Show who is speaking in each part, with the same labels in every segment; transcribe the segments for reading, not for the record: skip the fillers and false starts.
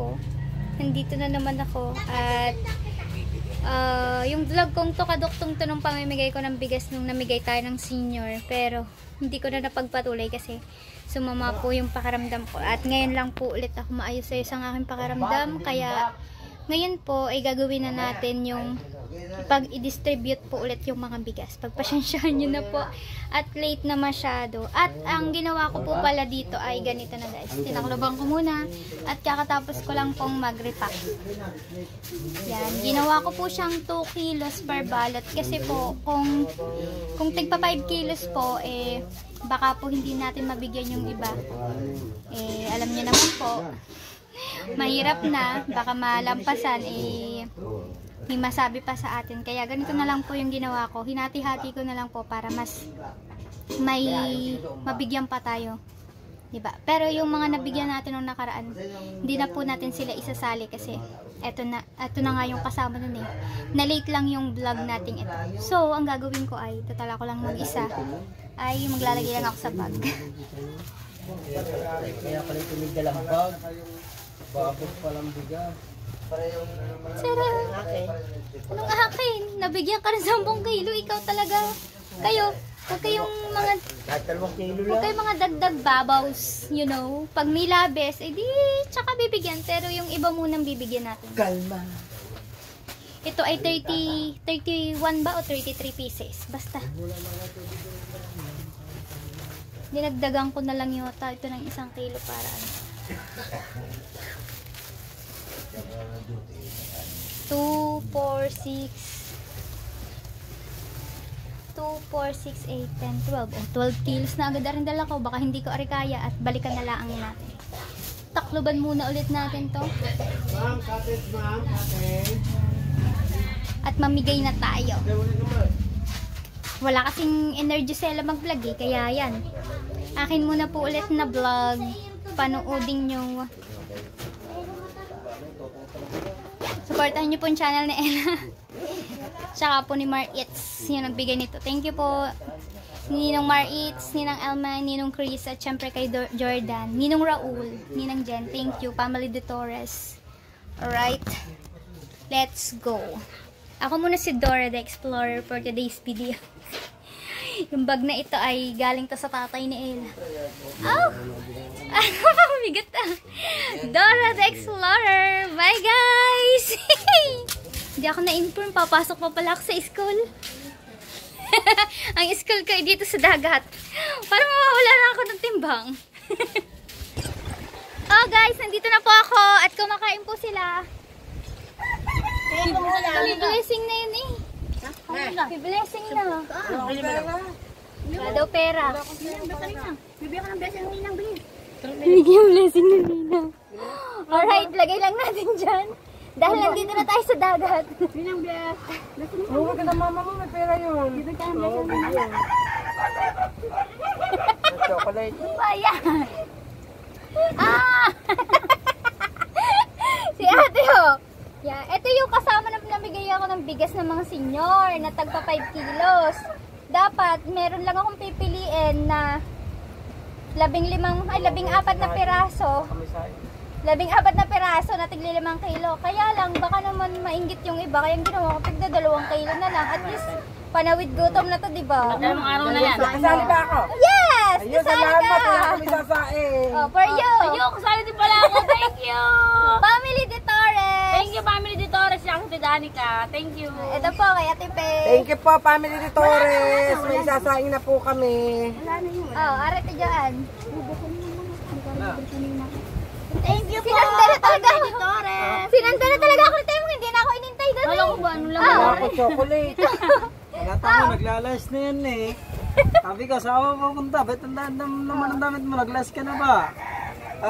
Speaker 1: ako. Nandito na naman ako. At yung vlog kong to, kaduktong to nung pamimigay ko ng bigas nung namigay tayo ng senior. Pero hindi ko na napagpatuloy kasi sumama po yung pakiramdam ko. At ngayon lang po ulit ako maayos-ayos ang aking pakiramdam. Kaya ngayon po ay gagawin na natin yung pag-i-distribute po ulit yung mga bigas. Pagpasensyahan nyo na po at late na masyado. At ang ginawa ko po pala dito ay ganito na guys. Tinakloban ko muna at kakatapos ko lang pong mag-repack. Yan. Ginawa ko po siyang 2 kilos per balot kasi po kung tigpa 5 kilos po baka po hindi natin mabigyan yung iba. Alam niyo naman po, mahirap na, baka malampasan, may masabi pa sa atin. Kaya ganito na lang po yung ginawa ko. Hinati-hati ko na lang po para mas may mabigyan pa tayo. Diba? Pero yung mga nabigyan natin nung nakaraan, hindi na po natin sila isasali kasi eto na nga yung kasama nun Na-late lang yung vlog natin ito. So, ang gagawin ko ay, tatala ko lang mag-isa, ay maglalagay lang ako sa bag.
Speaker 2: Kaya pala ito may dalang bag. Bakit palang bigas?
Speaker 1: Sara, anong akin? Nabigyan ka ng 10 kilo, ikaw talaga. Kayo, huwag kayong mga dagdag babaws, you know. Pag may labes, di, tsaka bibigyan. Pero yung iba munang bibigyan natin.
Speaker 2: Kalma.
Speaker 1: Ito ay 31 ba o 33 pieces? Basta. Dinagdagan ko na lang yata ito ng 1 kilo para ano. 2, 4, 6 8, 10, 12 12 kilos na agad rin dala ko, baka hindi ko arikaya at balikan na lang natin. Takloban muna ulit natin to at mamigay na tayo. Wala kasing energy sila mag vlog kaya yan, akin muna po ulit na vlog, panoodin nyo. Supportahan nyo po yung channel ni Ella. Tsaka po ni Mar-Its, yung nagbigay nito. Thank you po. Ninong Mar-Its, Ninang Elma, Ninong Chris, at syempre kay Jordan, Ninong Raul, Ninang Jen. Thank you. Family de Torres. Alright. Let's go. Ako muna si Dora the Explorer for today's video. Yung bag na ito ay galing to sa tatay ni Ella. Oh! Bigat ah. Dora the Explorer. Bye guys! Hindi ako na-inform. Papasok pa pala ako sa school. Ang school ko ay dito sa dagat. Parang mawawala na ako ng timbang. Oh guys, nandito na po ako at kumakain po sila. Blessing na yun blessing na. Wala daw pera. Bibigyan ka ng blessing ng ninang, bilis. Bibigyan blessing ng ninang. Alright, lagay lang natin dyan. Dahil nandito na tayo sa dagat. Ninang bless.
Speaker 2: Huwag ka na mama mo, may pera yun.
Speaker 1: Bibigyan ka ng blessing ng ninang.
Speaker 2: Chocolate.
Speaker 1: Ayan. Si ate ho. Yeah, ito yung kasama na namigay ako ng bigas ng mga senior na tagpa 5 kilos. Dapat meron lang akong pipiliin na 14 na piraso. 14 na piraso na tigli 5 kilo. Kaya lang baka naman mainggit yung iba, kaya ginawa ko tigda 2 kilo na lang. At least panawid gutom na to, di ba?
Speaker 2: Anong araw na yan? Kasali ba ako?
Speaker 1: Yes!
Speaker 2: Ayun,
Speaker 1: Kasali ka!
Speaker 2: kami sasain.
Speaker 1: Oh, for you!
Speaker 3: Ayun, kasali din pala ako. Thank you!
Speaker 1: Family de Torres!
Speaker 3: Thank you, Family de Torres. Yung si Danica. Thank you.
Speaker 1: Ito po, kay Ate Pe.
Speaker 2: Thank you po, Family de Torres. May sasain na po kami.
Speaker 1: Oh, arete dyan. Thank you po, Family de Torres. Sinanda na talaga ako ng time. Hindi na ako inintay doon.
Speaker 3: Alam ko ba? Ano lang?
Speaker 2: Wala ako chocolate. Wala tayo, naglalas na yan eh. Sabi ko, saan mo pupunta? Ba't naman ang damit mo? Naglas ka na ba?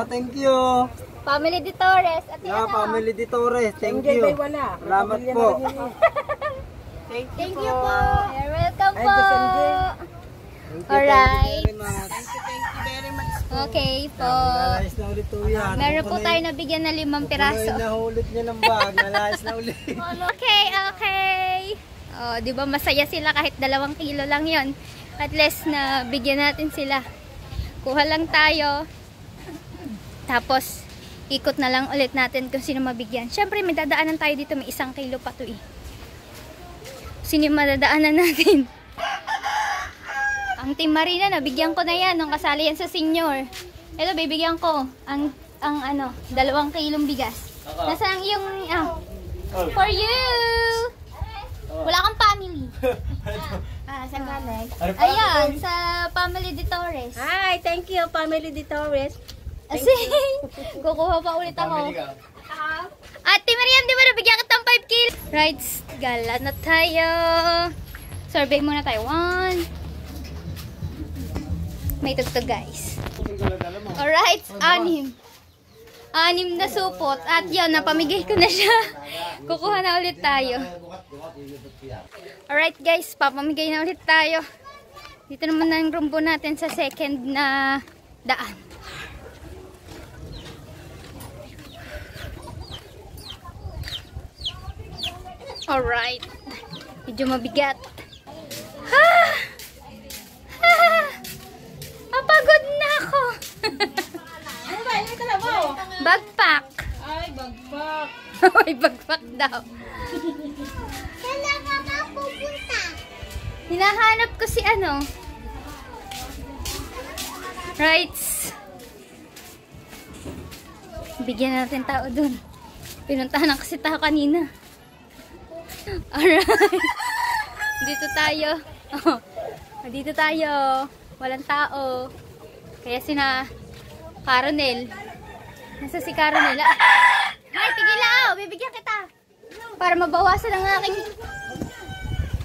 Speaker 2: Thank you.
Speaker 1: Family de Torres. At
Speaker 2: Yeah, Family de Torres. Thank you. Salamat po.
Speaker 1: Thank you po. You're welcome
Speaker 2: Ay,
Speaker 1: po. Alright.
Speaker 2: Thank you very much.
Speaker 1: Okay po.
Speaker 2: Nalayas na ulit po yan.
Speaker 1: Meron po tayo nabigyan na 5 piraso.
Speaker 2: Kung nahulot niya ng bag, nalayas na ulit.
Speaker 1: Okay. Oh, 'di ba masaya sila kahit 2 kilo lang 'yon. At least na bigyan natin sila. Kuha lang tayo. Tapos ikot na lang ulit natin kung sino mabigyan. Syempre, may dadaanan tayo dito. May 1 kilo pa to eh. Sino yung madadaanan natin? Ang Team Marina, nabigyan ko na yan nung kasali yan sa senior. Ito, bibigyan ko ang 2 kilong bigas. Nasaan ang iyong, for you! Wala kang family.
Speaker 3: Saan galing?
Speaker 1: Ayan, sa family de Torres.
Speaker 3: Hi, thank you, family de Torres.
Speaker 1: Kasi, kukuha pa ulit ako. Ate Mariam, di ba nabigyan kita ng 5 kilos? Right, gala na tayo. Survey muna tayo. 1. May tugtog guys. Alright, 6. 6 na supot. At yan, napamigay ko na siya. Kukuha na ulit tayo. Alright guys, papamigay na ulit tayo. Dito naman ang rumbo natin sa second na daan. Alright. Medyo mabigat. Ha! Ha! Mapagod na ako.
Speaker 3: Ano ba? Ano ka na ba?
Speaker 1: Bagpack.
Speaker 3: Ay, bagpak.
Speaker 1: Ay, bagpack daw.
Speaker 3: Kailan ka ba pupunta?
Speaker 1: Hinahanap ko si ano. Right. Bigyan natin tao dun. Pinuntahan na kasi tao kanina. Alright. Dito tayo. Oh, dito tayo. Walang tao. Kaya sina Caronel. Nasa si Caronel. Ay, tigil na. Bibigyan kita. Para mabawasan ang aking...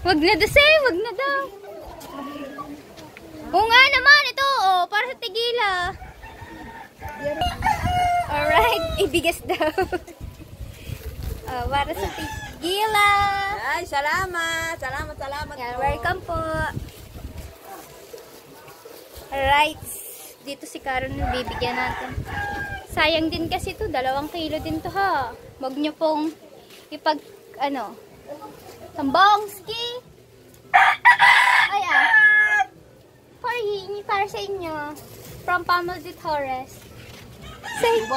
Speaker 1: Wag na daw, wag na daw. Oo nga naman, ito, oh, para sa tigila. Alright, ibigas daw. Para sa tigila.
Speaker 3: Ay, salamat. Salamat.
Speaker 1: Yan, welcome po. Alright, dito si Karen bibigyan natin. Sayang din kasi to, 2 kilo din to ha. Wag nyo pong Tambongski! Ay para sa inyo. From Pamela de Torres. Say,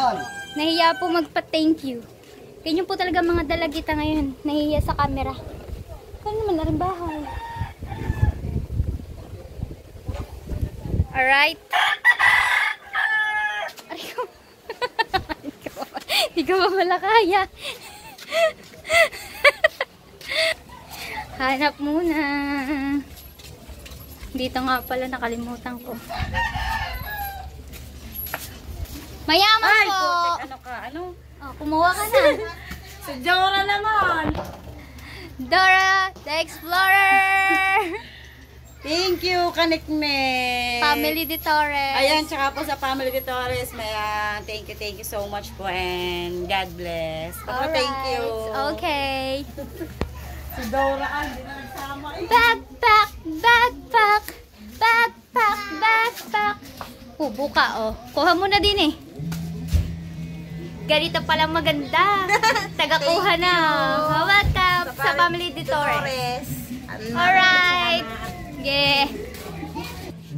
Speaker 1: nahiya po magpa-thank you. Ganyan po talaga mga dalagita ngayon. Nahiya sa camera. Kaya naman na rin bahay. Alright. Hindi ka ba malakaya? Hanap muna. Dito nga pala, nakalimutan ko. Mayaman
Speaker 3: Ay,
Speaker 1: po!
Speaker 3: putik. Ano ka? Ano?
Speaker 1: Oh, kumuha ka na.
Speaker 3: Si Dora naman.
Speaker 1: Dora, the Explorer!
Speaker 3: Thank you, Kanikme.
Speaker 1: Family de Torres.
Speaker 3: Ayan, tsaka po sa Family de Torres, thank you so much po and God bless. Papa, thank you.
Speaker 1: Okay.
Speaker 3: Si Dora, hindi na nagsama eh.
Speaker 1: Backpack, backpack, backpack, backpack. Buka oh. Kuha mo na din eh. Ganito palang maganda. Tagakuha na. Welcome sa Family de Torres. Alright. Yeah.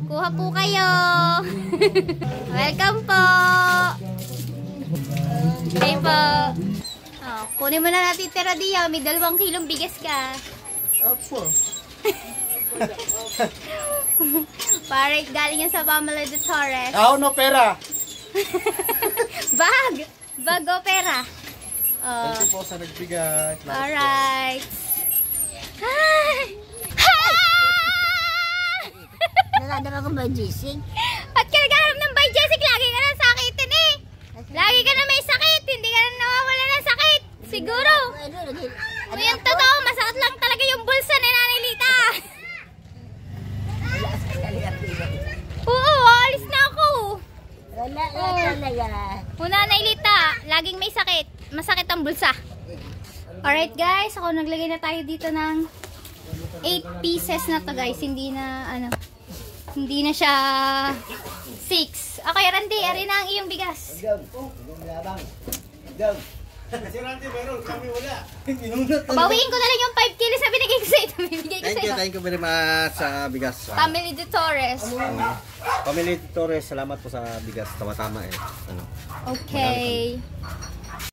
Speaker 1: Kuha po kayo. Welcome po. Okay po. Oh, kunin mo na natin tira diya. May 2 kilong bigas ka.
Speaker 2: Opo.
Speaker 1: Para galing yan sa Pamela de Torres.
Speaker 2: No pera.
Speaker 1: Bag. Bag o pera. Oh.
Speaker 2: Thank you po sa nagbigay.
Speaker 1: Alright. Hi! Hi!
Speaker 3: Nagdadala ko ba, Jisig?
Speaker 1: Ba't ka naghahanap ng bay, Jessic? Lagi ka na sakitin eh. Lagi ka na may sakit. Hindi ka na nawawala ng sakit. Siguro. O yung totoo, masakit lang talaga yung bulsa ni Nanay Lita. Oo, alis na ako.
Speaker 3: Wala talaga.
Speaker 1: O Nanay Lita, laging may sakit. Masakit ang bulsa. Alright guys, ako naglagay na tayo dito ng 8 pieces na to guys. Hindi na hindi na siya 6. Okay, Randy, ari na ang iyong bigas. Bawiin ko na lang yung 5 kilos na binigay ko sa ito. Bibigay ko sa iyo.
Speaker 4: Thank you very much sa bigas.
Speaker 1: Family de Torres.
Speaker 4: Pamilya Torres, salamat po sa bigas. Tama-tama eh. Ano?
Speaker 1: Okay.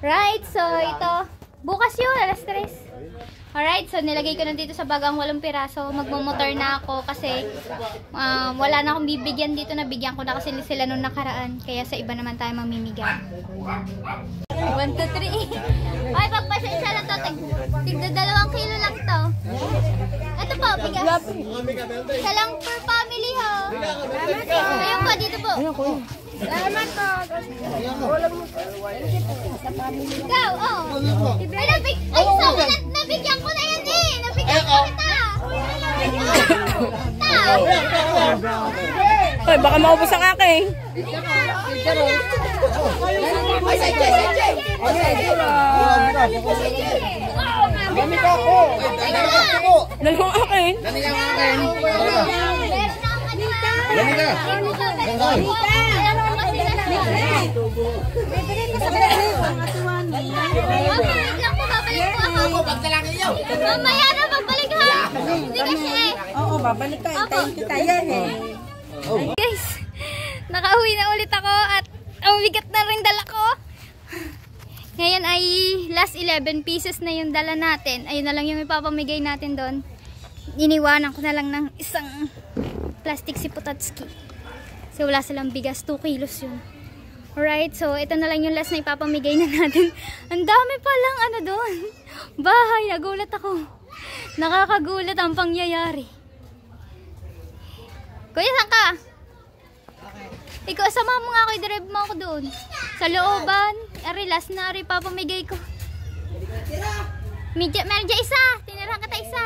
Speaker 1: Right, so ito. Bukas yun, alas 3. Alright, so nilagay ko na dito sa bag ang 8 piraso. Magmumotor na ako kasi wala na akong bibigyan dito. Nabigyan ko na kasi sila nung nakaraan. Kaya sa iba naman tayo mamimigay. 1, 2, 3. Ay, pagpasensya na to. Tigda 2 kilo lang to. Ito po, bigas. Isa lang per family ho. Ayun po, dito po. Salamat po. Ikaw, oh. Ay, so, nabigyan ko na yan eh. Nabigyan ko na ta.
Speaker 5: Ay, baka maubos ang akin. Dalawang akin.
Speaker 1: Mamaya na magbalik ha. Hindi kasi eh.
Speaker 5: Oo, babalik ka. Hintayin kita yan eh.
Speaker 1: Guys, nakauwi na ulit ako at ang bigat na rin dala ko. Ngayon ay last 11 pieces na yung dala natin. Ayun na lang yung ipapamigay natin doon. Iniwanan ko na lang ng isang plastic siputatski. So wala silang bigas, 2 kilos yun. Alright, so ito na lang yung last na ipapamigay na natin. Ang dami palang ano doon. Bahay, nagulat ako. Nakakagulat ang pangyayari. Kuya, saan ka? Ikaw, sama mo nga ako, i-drive mo ako doon. Sa looban. Ari, last na ari, papamigay ko. Meron dyan isa. Tinirahan kita isa.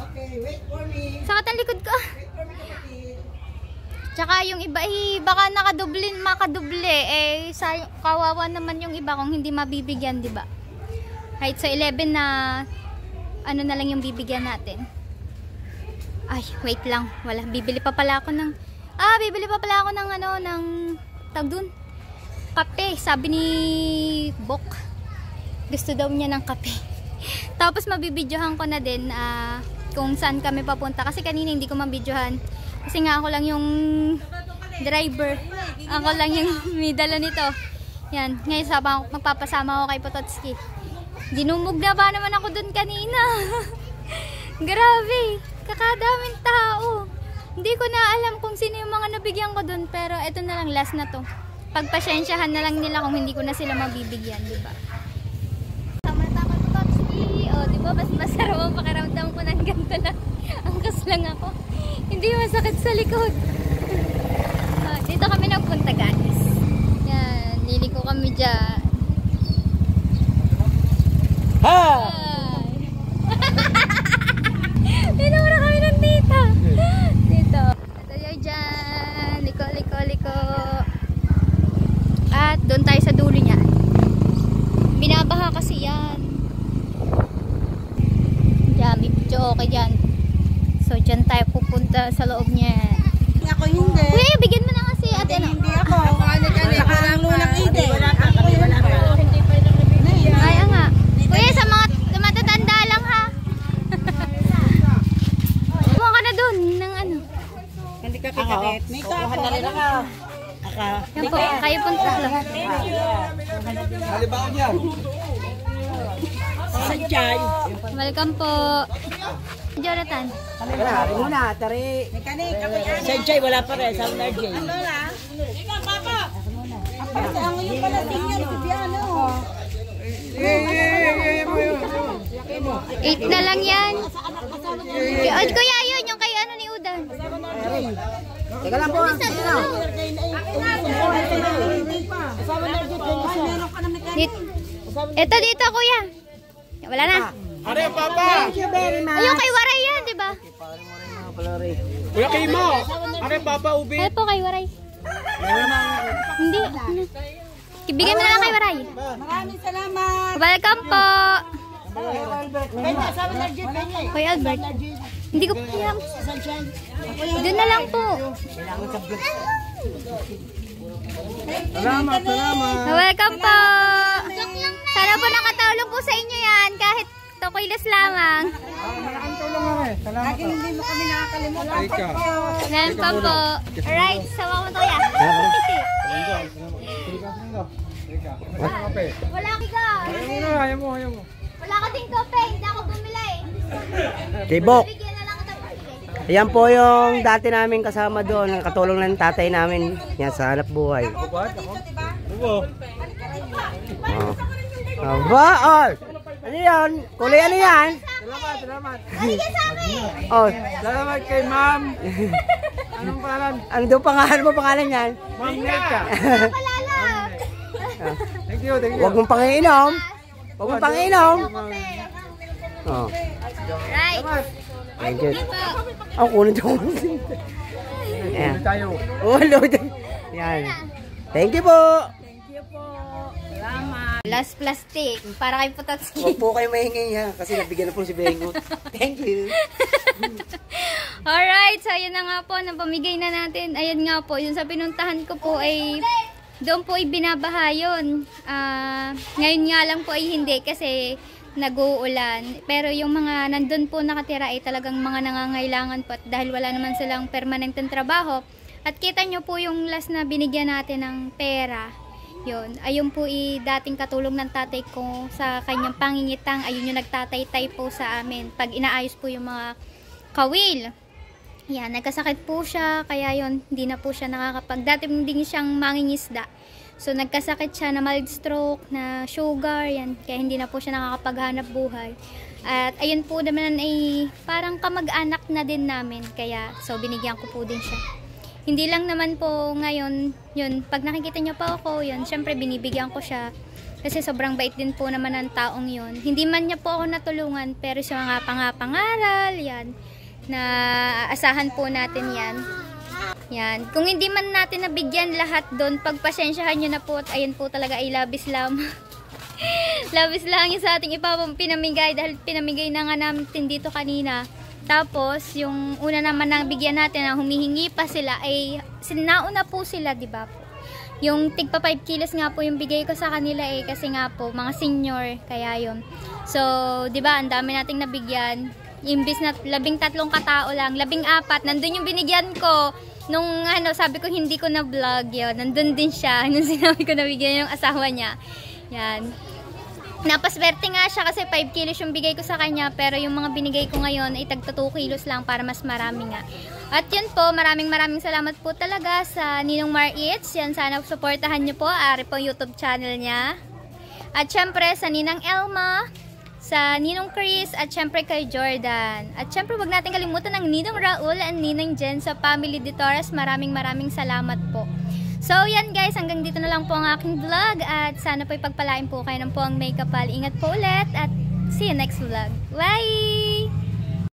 Speaker 2: Okay, wait for me.
Speaker 1: Sa katalikod ko. Tsaka yung iba, baka makaduble. Eh, kawawa naman yung iba kung hindi mabibigyan, di ba? Right, so 11 na, ano na lang yung bibigyan natin. Ay, wait lang. Wala, bibili pa pala ako ng, tag dun. Kape, sabi ni Bok. Gusto daw niya ng kape. Tapos mabibidyohan ko na din, kung saan kami papunta. Kasi kanina hindi ko mabidyohan. Kasi nga ako lang yung driver. Ako lang yung may dala nito. Yan. Ngayon magpapasama ako kay Pototski. Dinumog na ba naman ako dun kanina? Grabe. Kakadaming tao. Hindi ko na alam kung sino yung mga nabigyan ko dun. Pero ito na lang, last na to. Pagpasensyahan na lang nila kung hindi ko na sila mabibigyan. Diba? Sama na ako Pototski. O, diba? Mas masarap ang pakiramdam ko ng ganito lang. Angkas lang ako. Hindi masakit sa likod. Dito kami nagpunta guys. Yan, liliko kami dyan.
Speaker 2: Ha!
Speaker 1: Pinura kami ng tita. Dito. Ito yun dyan. Liko. At doon tayo sa dulo niya. Binabaha kasi yan. Diyan, may video okay dyan. So, dyan tayo pupunta sa loob niya.
Speaker 5: Ako hindi.
Speaker 1: Kuya, bigyan mo na kasi ate ano.
Speaker 5: Hindi ako. Walang lunang ide.
Speaker 1: Kaya nga. Kuya, sa mga matatanda lang ha. Buwan ka na dun ng ano.
Speaker 5: Hindi ka kikakit. May kapo.
Speaker 1: Yan po, kayo pong tatlo.
Speaker 2: Halimbawa niyan.
Speaker 5: Sadyay.
Speaker 1: Welcome po. Jonathan.
Speaker 5: Hari muna, tari. Mekanik, Sadyay, wala pa rin. Sa Sadyay. Ano na? Ikaw, papa. Kasi ang yung pala tingnan, si Piano.
Speaker 1: 8 na lang yan. Kuya, yun, yung kay ano ni Udan.
Speaker 5: Teka lang po.
Speaker 1: Ito dito, kuya. Wala na.
Speaker 2: Are, papa!
Speaker 5: Thank you very much.
Speaker 1: Ayun kay Waray yan, di ba?
Speaker 2: Kuya Kimo! Are, papa, ubi!
Speaker 1: Ano po kay Waray? Hindi. Bigyan mo na lang kay Waray.
Speaker 5: Maraming salamat.
Speaker 1: Welcome po.
Speaker 5: Kaya sabi na Jit, kanya.
Speaker 1: Kuya Albert. Hindi ko po alam. Doon na lang po.
Speaker 2: Salamat!
Speaker 1: Welcome po. Sana po ako'y last lamang.
Speaker 2: Malaking tulong kami. Salamat.
Speaker 5: Laging hindi mo kami nakakalimutan.
Speaker 2: Ika.
Speaker 1: Salamat pa po. Alright, sawa mo to ya.
Speaker 2: Wala kape.
Speaker 1: Wala ka.
Speaker 2: Ayaw mo.
Speaker 1: Wala ka din kape, hindi ako bumili.
Speaker 6: Tibok.
Speaker 1: Bigyan na lang kita bumili.
Speaker 6: Ayan po yung dati namin kasama doon, ang katulong ng tatay namin. Yan, sa hanap buhay.
Speaker 2: Ubo.
Speaker 6: Oh. Aba, oh. Ano yan? Kulay ano yan?
Speaker 2: Salamat.
Speaker 1: Bigyan sa akin.
Speaker 6: Oh.
Speaker 2: Salamat kay ma'am. Anong pangalan?
Speaker 6: Ano daw pangalan yan?
Speaker 2: Ma'am Nelka.
Speaker 1: Palala.
Speaker 2: Thank you.
Speaker 6: Huwag mong pangiinom. Huwag mong pangiinom. Oh.
Speaker 1: Right.
Speaker 6: Thank you. Ang kunin ko. Ayan.
Speaker 2: Tayo.
Speaker 6: Oh, load. Yan. Thank you po.
Speaker 1: Last plastic, para kay Putatski.
Speaker 6: Huwag po kayo mahingi ha, kasi nabigyan na po si Bengo. Thank you.
Speaker 1: Alright, so ayun na nga po, napamigay na natin. Ayun nga po, yung sa pinuntahan ko po ay doon po ay binabaha yun. Ngayon nga lang po ay hindi kasi nag-uulan. Pero yung mga nandun po nakatira ay talagang mga nangangailangan po at dahil wala naman silang permanenteng trabaho. At kita nyo po yung last na binigyan natin ng pera. Yun. Ayun po dating katulong ng tatay ko sa kanyang pangingitang. Ayun yung nagtatay-tay po sa amin. Pag inaayos po yung mga kawil. Yan, nagkasakit po siya. Kaya yun, hindi na po siya nakakapag... Dati hindi siyang mangingisda. So, nagkasakit siya na mild stroke, na sugar, yan. Kaya hindi na po siya nakakapaghanap buhay. At ayun po naman ay parang kamag-anak na din namin. Kaya, so binigyan ko po din siya. Hindi lang naman po ngayon, yun, pag nakikita niyo pa ako, yun, syempre binibigyan ko siya. Kasi sobrang bait din po naman ng taong yun. Hindi man niya po ako natulungan, pero sa mga pangaral, yan, na asahan po natin yan. Yan. Kung hindi man natin nabigyan lahat doon, pagpasensyahan nyo na po at ayun po talaga ay labis lamang. Labis lang yung sa ating pinamigay dahil pinamigay na nga natin dito kanina. Tapos, yung una naman na bigyan natin na humihingi pa sila ay nauna po sila, di ba po? Yung tigpa 5 kilos nga po yung bigay ko sa kanila kasi nga po, mga senior, kaya yun. So, di ba, ang dami nating nabigyan. Imbis na 13 katao lang, 14, nandun yung binigyan ko. Nung sabi ko hindi ko na vlog yun, nandun din siya. Nung sinabi ko nabigyan yung asawa niya. Yan. Napaswerte nga siya kasi 5 kilos yung bigay ko sa kanya, pero yung mga binigay ko ngayon ay tagta 2 kilos lang para mas marami nga. At yun po, maraming salamat po talaga sa Ninong Mar Eats. Yan, sana supportahan nyo po, ari po YouTube channel niya. At syempre sa Ninang Elma, sa Ninong Chris, at syempre kay Jordan. At syempre wag natin kalimutan ng Ninong Raul and Ninang Jen sa Family de Torres. Maraming salamat po. So yan guys, hanggang dito na lang po ang aking vlog at sana po ipagpalain po kayo ng po ang may kapal. Ingat po ulit at see you next vlog. Bye!